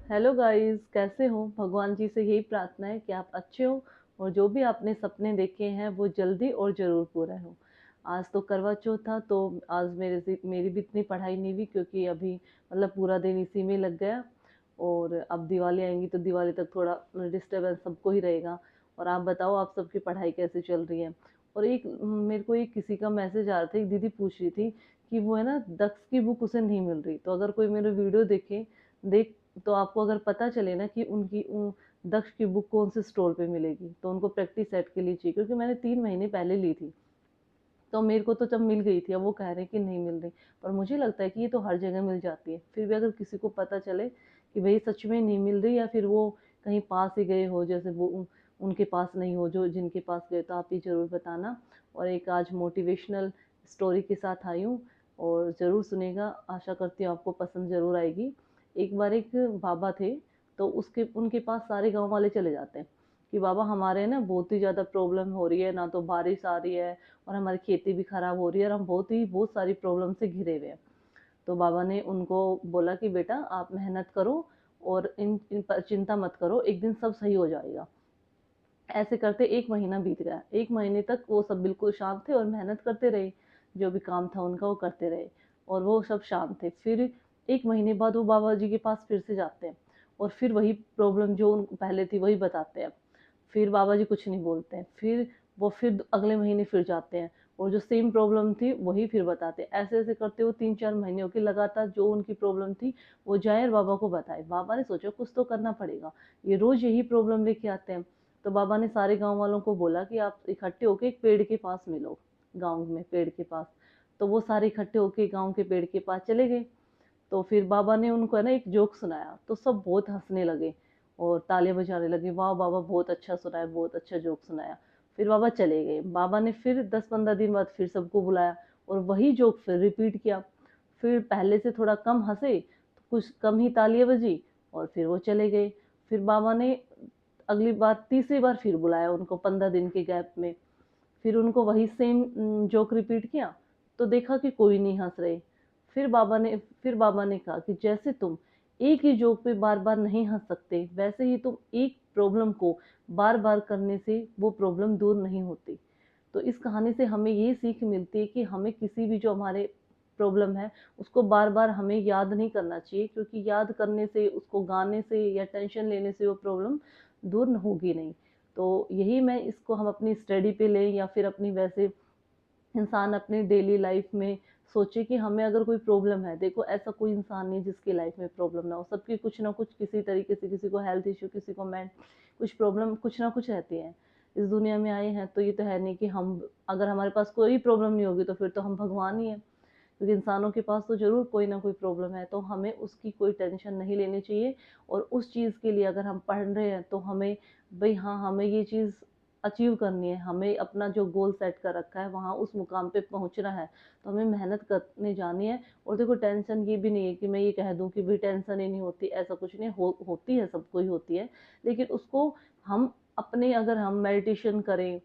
Hello guys, कैसे हो? भगवान जी से यही प्रार्थना है कि आप अच्छे हो और जो भी आपने सपने देखे हैं वो जल्दी और ज़रूर पूरा हो। आज तो करवा चौथ था, तो आज मेरी भी इतनी पढ़ाई नहीं हुई क्योंकि अभी मतलब पूरा दिन इसी में लग गया। और अब दिवाली आएंगी तो दिवाली तक थोड़ा डिस्टर्बेंस सबको ही रहेगा। और आप बताओ, आप सबकी पढ़ाई कैसे चल रही है? और मेरे को एक किसी का मैसेज आ रहा था, एक दीदी पूछ रही थी कि वो है ना, दक्ष की बुक उसे नहीं मिल रही। तो अगर कोई मेरे वीडियो देख तो आपको अगर पता चले ना कि दक्ष की बुक कौन से स्टोर पे मिलेगी, तो उनको प्रैक्टिस सेट के लिए चाहिए, क्योंकि मैंने 3 महीने पहले ली थी। तो मेरे को तो जब मिल गई थी, अब वो कह रहे हैं कि नहीं मिल रही। पर मुझे लगता है कि ये तो हर जगह मिल जाती है। फिर भी अगर किसी को पता चले कि भाई सच में नहीं मिल रही, या फिर वो कहीं पास ही गए हो, जैसे वो उनके पास नहीं हो जो जिनके पास गए, तो आप ये ज़रूर बताना। और एक आज मोटिवेशनल स्टोरी के साथ आई हूँ, और ज़रूर सुनेगा। आशा करती हूँ आपको पसंद ज़रूर आएगी। एक बार एक बाबा थे, तो उसके उनके पास सारे गांव वाले चले जाते हैं कि बाबा हमारे ना बहुत ही ज़्यादा प्रॉब्लम हो रही है, ना तो बारिश आ रही है और हमारी खेती भी खराब हो रही है, और हम बहुत सारी प्रॉब्लम से घिरे हुए हैं। तो बाबा ने उनको बोला कि बेटा आप मेहनत करो और इन पर चिंता मत करो, एक दिन सब सही हो जाएगा। ऐसे करते 1 महीना बीत गया। 1 महीने तक वो सब बिल्कुल शांत थे और मेहनत करते रहे, जो भी काम था उनका वो करते रहे, और वो सब शांत थे। फिर 1 महीने बाद वो बाबा जी के पास फिर से जाते हैं, और फिर वही प्रॉब्लम जो उनको पहले थी वही बताते हैं। फिर बाबा जी कुछ नहीं बोलते हैं। फिर अगले महीने फिर जाते हैं, और जो सेम प्रॉब्लम थी वही फिर बताते हैं। ऐसे ऐसे करते हुए 3-4 महीने हो गए लगातार। जो उनकी प्रॉब्लम थी वो जाए और बाबा को बताए। बाबा ने सोचा कुछ तो करना पड़ेगा, ये रोज यही प्रॉब्लम लेके आते हैं। तो बाबा ने सारे गांव वालों को बोला कि आप इकट्ठे होके एक पेड़ के पास मिलो, गांव में पेड़ के पास। तो वो सारे इकट्ठे होके गांव के पेड़ के पास चले गए। तो फिर बाबा ने उनको है ना एक जोक सुनाया, तो सब बहुत हंसने लगे और तालियां बजाने लगे, वाह बाबा बहुत अच्छा सुनाया, बहुत अच्छा जोक सुनाया। फिर बाबा चले गए। बाबा ने फिर 10-15 दिन बाद फिर सबको बुलाया और वही जोक फिर रिपीट किया। फिर पहले से थोड़ा कम हंसे, तो कुछ कम ही तालियां बजी, और फिर वो चले गए। फिर बाबा ने अगली बार तीसरी बार फिर बुलाया उनको 15 दिन के गैप में। फिर उनको वही सेम जोक रिपीट किया, तो देखा कि कोई नहीं हंस रहे। फिर बाबा ने कहा कि जैसे तुम एक ही जोक पे बार बार नहीं हंस सकते, वैसे ही तुम एक प्रॉब्लम को बार बार करने से वो प्रॉब्लम दूर नहीं होती। तो इस कहानी से हमें ये सीख मिलती है कि हमें किसी भी जो हमारे प्रॉब्लम है उसको बार बार हमें याद नहीं करना चाहिए, क्योंकि याद करने से, उसको गाने से या टेंशन लेने से वो प्रॉब्लम दूर होगी नहीं। तो यही मैं इसको हम अपनी स्टडी पे लें, या फिर अपनी वैसे इंसान अपने डेली लाइफ में सोचे कि हमें अगर कोई प्रॉब्लम है। देखो, ऐसा कोई इंसान नहीं जिसकी लाइफ में प्रॉब्लम ना हो। सबकी कुछ ना कुछ किसी तरीके से, किसी को हेल्थ इशू, किसी को कुछ प्रॉब्लम कुछ ना कुछ रहती है। इस दुनिया में आए हैं तो ये तो है नहीं कि हम, अगर हमारे पास कोई प्रॉब्लम नहीं होगी तो फिर तो हम भगवान ही हैं। क्योंकि इंसानों के पास तो ज़रूर कोई ना कोई प्रॉब्लम है, तो हमें उसकी कोई टेंशन नहीं लेनी चाहिए। और उस चीज़ के लिए अगर हम पढ़ रहे हैं तो हमें, भाई हाँ, हमें ये चीज़ अचीव करनी है, हमें अपना जो गोल सेट कर रखा है वहाँ उस मुकाम पे पहुँचना है, तो हमें मेहनत करने जानी है। और देखो, टेंशन ये भी नहीं है कि मैं ये कह दूँ कि भाई टेंशन ही नहीं होती, ऐसा कुछ नहीं होती है, सबको ही होती है। लेकिन उसको हम अपने, अगर हम मेडिटेशन करें,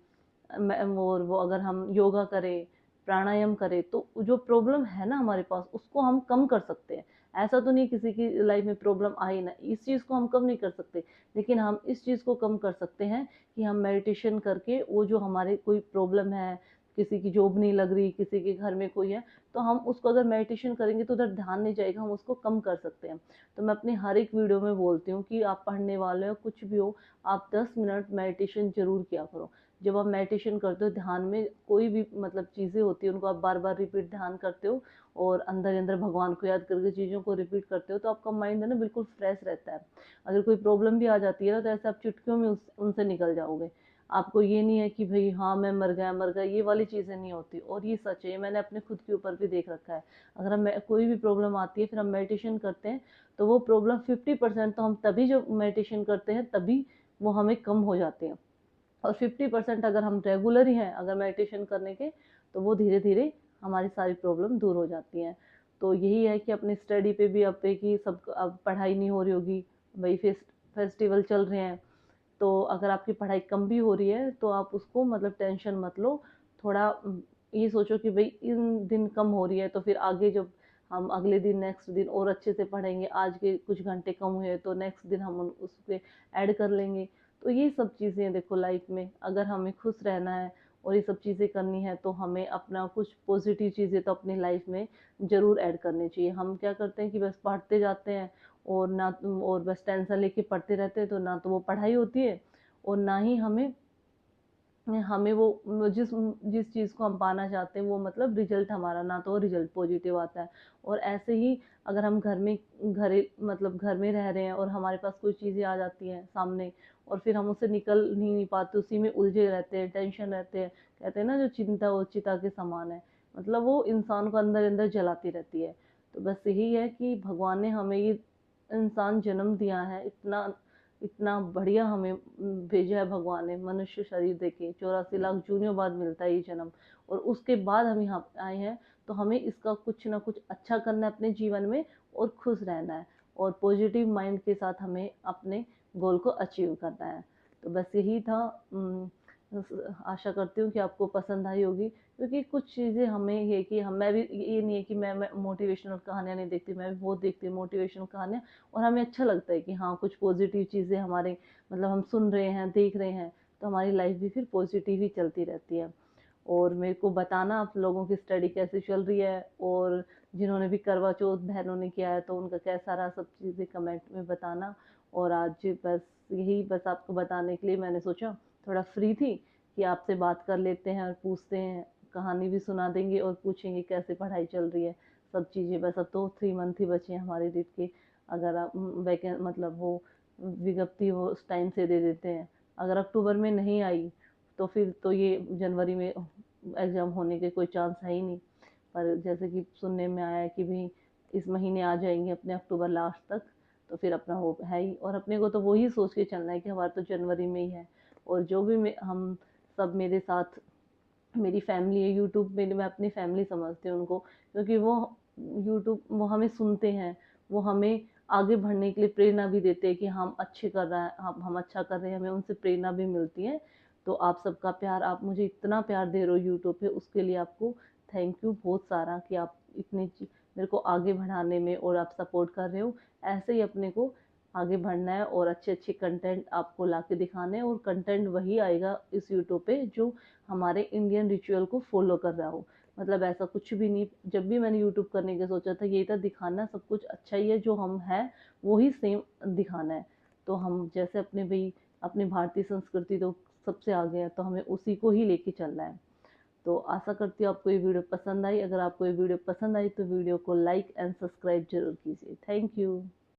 और वो अगर हम योगा करें, प्राणायाम करें, तो जो प्रॉब्लम है ना हमारे पास उसको हम कम कर सकते हैं। ऐसा तो नहीं किसी की लाइफ में प्रॉब्लम आई ना, इस चीज़ को हम कम नहीं कर सकते। लेकिन हम इस चीज़ को कम कर सकते हैं कि हम मेडिटेशन करके वो जो हमारे कोई प्रॉब्लम है, किसी की जॉब नहीं लग रही, किसी के घर में कोई है, तो हम उसको अगर मेडिटेशन करेंगे तो उधर ध्यान नहीं जाएगा, हम उसको कम कर सकते हैं। तो मैं अपनी हर एक वीडियो में बोलती हूँ कि आप पढ़ने वाले हो कुछ भी हो, आप 10 मिनट मेडिटेशन जरूर किया करो। जब आप मेडिटेशन करते हो, ध्यान में कोई भी मतलब चीज़ें होती है उनको आप बार बार रिपीट ध्यान करते हो, और अंदर अंदर भगवान को याद करके चीज़ों को रिपीट करते हो, तो आपका माइंड है ना बिल्कुल फ्रेश रहता है। अगर कोई प्रॉब्लम भी आ जाती है ना, तो ऐसे आप चुटकियों में उनसे निकल जाओगे। आपको ये नहीं है कि भाई हाँ मैं मर गया, ये वाली चीज़ें नहीं होती। और ये सच है, मैंने अपने खुद के ऊपर भी देख रखा है। अगर हम कोई भी प्रॉब्लम आती है, फिर हम मेडिटेशन करते हैं, तो वो प्रॉब्लम 50% तो हम तभी जब मेडिटेशन करते हैं तभी वो हमें कम हो जाते हैं। और 50% अगर हम रेगुलर ही हैं अगर मेडिटेशन करने के, तो वो धीरे धीरे हमारी सारी प्रॉब्लम दूर हो जाती हैं। तो यही है कि अपनी स्टडी पे भी, अब पे कि सब, अब पढ़ाई नहीं हो रही होगी, भाई फेस्टिवल चल रहे हैं, तो अगर आपकी पढ़ाई कम भी हो रही है तो आप उसको मतलब टेंशन मत लो। थोड़ा ये सोचो कि भाई इन दिन कम हो रही है, तो फिर आगे जब हम अगले दिन नेक्स्ट दिन और अच्छे से पढ़ेंगे, आज के कुछ घंटे कम हुए तो नेक्स्ट दिन हम उस पर ऐड कर लेंगे। तो ये सब चीज़ें देखो लाइफ में, अगर हमें खुश रहना है और ये सब चीज़ें करनी है तो हमें अपना कुछ पॉजिटिव चीज़ें तो अपनी लाइफ में ज़रूर ऐड करनी चाहिए। हम क्या करते हैं कि बस पढ़ते जाते हैं और ना और बस टेंशन लेके पढ़ते रहते हैं, तो ना तो वो पढ़ाई होती है और ना ही हमें हमें वो जिस जिस चीज़ को हम पाना चाहते हैं वो मतलब रिजल्ट हमारा ना तो रिजल्ट पॉजिटिव आता है। और ऐसे ही अगर हम घर में रह रहे हैं और हमारे पास कोई चीज़ें आ जाती हैं सामने और फिर हम उससे निकल नहीं पाते, उसी में उलझे रहते हैं, टेंशन रहते हैं, कहते हैं ना जो चिंता वो चिता के समान है, मतलब वो इंसान को अंदर अंदर जलाती रहती है। तो बस यही है कि भगवान ने हमें ये इंसान जन्म दिया है, इतना इतना बढ़िया हमें भेजा है भगवान ने मनुष्य शरीर देके, 84 लाख जूनियों बाद मिलता है ये जन्म, और उसके बाद हम यहाँ आए हैं। तो हमें इसका कुछ ना कुछ अच्छा करना है अपने जीवन में और खुश रहना है और पॉजिटिव माइंड के साथ हमें अपने गोल को अचीव करना है। तो बस यही था। आशा करती हूँ कि आपको पसंद आई होगी, क्योंकि कुछ चीज़ें हमें ये कि हम मैं भी ये नहीं है कि मैं मोटिवेशनल कहानियाँ नहीं देखती, मैं भी बहुत देखती हूँ मोटिवेशनल कहानियाँ। और हमें अच्छा लगता है कि हाँ कुछ पॉजिटिव चीज़ें हमारे मतलब हम सुन रहे हैं, देख रहे हैं, तो हमारी लाइफ भी फिर पॉजिटिव ही चलती रहती है। और मेरे को बताना आप लोगों की स्टडी कैसी चल रही है, और जिन्होंने भी करवा चौथ बहनों ने किया है तो उनका कैसा रहा, सब चीज़ें कमेंट में बताना। और आज बस आपको बताने के लिए मैंने सोचा, थोड़ा फ्री थी कि आपसे बात कर लेते हैं और पूछते हैं, कहानी भी सुना देंगे और पूछेंगे कैसे पढ़ाई चल रही है, सब चीज़ें। बस अब तो 3 मंथ ही बचे हैं हमारे रीट के, अगर आप मतलब वो विज्ञप्ति वो उस टाइम से दे देते हैं, अगर अक्टूबर में नहीं आई तो फिर तो ये जनवरी में एग्ज़ाम होने के कोई चांस है ही नहीं। पर जैसे कि सुनने में आया है कि भी इस महीने आ जाएंगे अपने अक्टूबर लास्ट तक, तो फिर अपना वो है ही, और अपने को तो वही सोच के चलना है कि हमारा तो जनवरी में ही है। और जो भी हम सब मेरे साथ मेरी फैमिली है यूट्यूब में, मैं अपनी फैमिली समझती हूँ उनको, क्योंकि वो हमें सुनते हैं, वो हमें आगे बढ़ने के लिए प्रेरणा भी देते हैं कि हम अच्छे कर रहे हैं, हम अच्छा कर रहे हैं, हमें उनसे प्रेरणा भी मिलती है। तो आप सबका प्यार, आप मुझे इतना प्यार दे रहे हो यूट्यूब पे, उसके लिए आपको थैंक यू बहुत सारा, कि आप मेरे को आगे बढ़ाने में और आप सपोर्ट कर रहे हो। ऐसे ही अपने को आगे बढ़ना है और अच्छे अच्छे कंटेंट आपको ला के दिखाने हैं, और कंटेंट वही आएगा इस यूट्यूब पे जो हमारे इंडियन रिचुअल को फॉलो कर रहा हो। मतलब ऐसा कुछ भी नहीं, जब भी मैंने यूट्यूब करने का सोचा था यही था, दिखाना सब कुछ अच्छा ही है, जो हम हैं वो ही सेम दिखाना है। तो हम जैसे अपने भाई अपनी भारतीय संस्कृति तो सबसे आगे है, तो हमें उसी को ही लेके चलना है। तो आशा करती हूँ आपको ये वीडियो पसंद आई। अगर आपको ये वीडियो पसंद आई तो वीडियो को लाइक एंड सब्सक्राइब जरूर कीजिए। Thank you.